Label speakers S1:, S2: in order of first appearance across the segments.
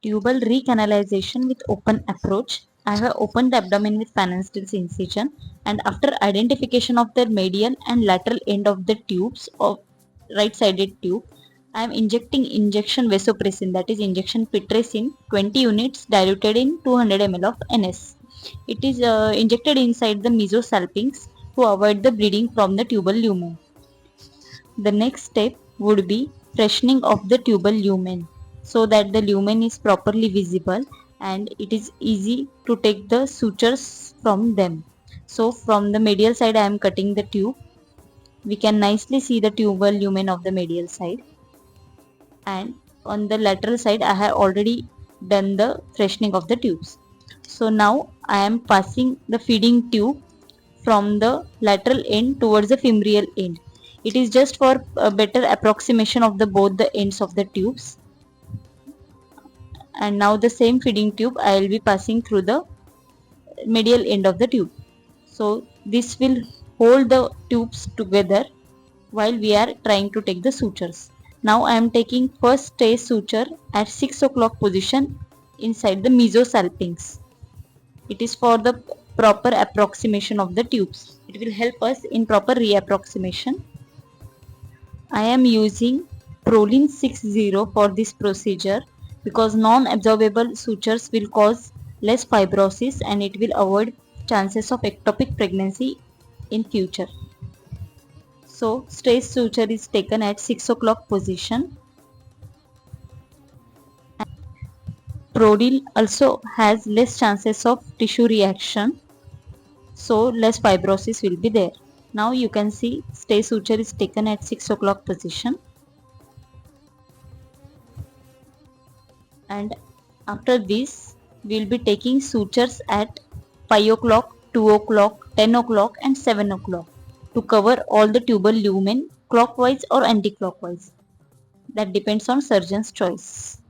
S1: Tubal recanalization with open approach. I have opened the abdomen with phalansteal incision, and after identification of the medial and lateral end of the tubes of right-sided tube, I am injecting injection vasopressin, that is injection pitressin 20 units diluted in 200 ml of NS. It is injected inside the mesosalpinx to avoid the bleeding from the tubal lumen. The next step would be freshening of the tubal lumen so that the lumen is properly visible and it is easy to take the sutures from them. So from the medial side I am cutting the tube. We can nicely see the tubal lumen of the medial side, and on the lateral side I have already done the freshening of the tubes. So now I am passing the feeding tube from the lateral end towards the femoral end. It is just for a better approximation of the both the ends of the tubes. And now the same feeding tube I will be passing through the medial end of the tube. So this will hold the tubes together while we are trying to take the sutures. Now I am taking first stage suture at 6 o'clock position inside the mesosalpinx. It is for the proper approximation of the tubes. It will help us in proper reapproximation. I am using Prolene 60 for this procedure because non-absorbable sutures will cause less fibrosis and it will avoid chances of ectopic pregnancy in future. So stage suture is taken at 6 o'clock position. Prodil also has less chances of tissue reaction, so less fibrosis will be there. Now you can see stage suture is taken at 6 o'clock position, and after this we will be taking sutures at 5 o'clock, 2 o'clock, 10 o'clock and 7 o'clock to cover all the tubal lumen clockwise or anti-clockwise. That depends on surgeon's choice.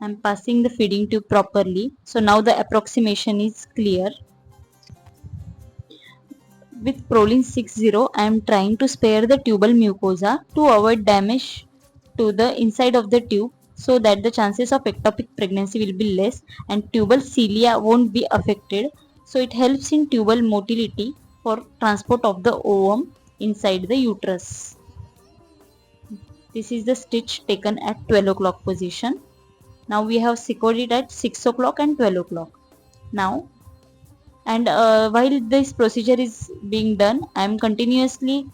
S1: I am passing the feeding tube properly. So now the approximation is clear. With Prolene 60, I am trying to spare the tubal mucosa to avoid damage to the inside of the tube so that the chances of ectopic pregnancy will be less and tubal cilia won't be affected. So it helps in tubal motility for transport of the ovum inside the uterus. This is the stitch taken at 12 o'clock position. Now we have secured it at 6 o'clock and 12 o'clock. Now, and while this procedure is being done, I am continuously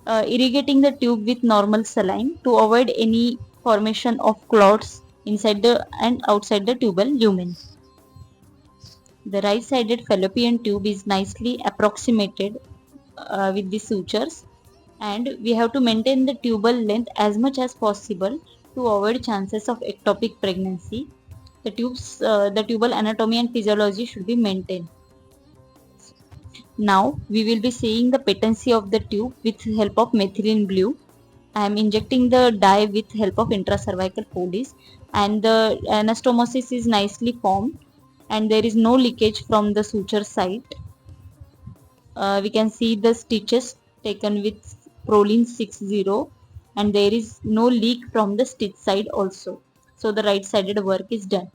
S1: irrigating the tube with normal saline to avoid any formation of clots inside the and outside the tubal lumen. The right-sided fallopian tube is nicely approximated with the sutures, and we have to maintain the tubal length as much as possible to avoid chances of ectopic pregnancy. The tubal anatomy and physiology should be maintained. Now we will be seeing the patency of the tube with help of methylene blue. I am injecting the dye with help of intracervical Foley's, and the anastomosis is nicely formed and there is no leakage from the suture site. We can see the stitches taken with Prolene 60 and there is no leak from the stitch side also. So the right sided work is done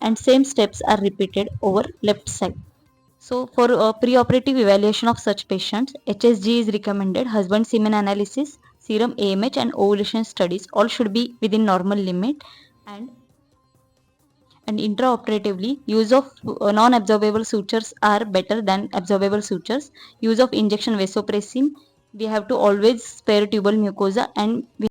S1: and same steps are repeated over left side. So for pre-operative evaluation of such patients, HSG is recommended, husband semen analysis, serum AMH and ovulation studies all should be within normal limit, and intraoperatively use of non-absorbable sutures are better than absorbable sutures. Use of injection vasopressin, we have to always spare tubal mucosa and we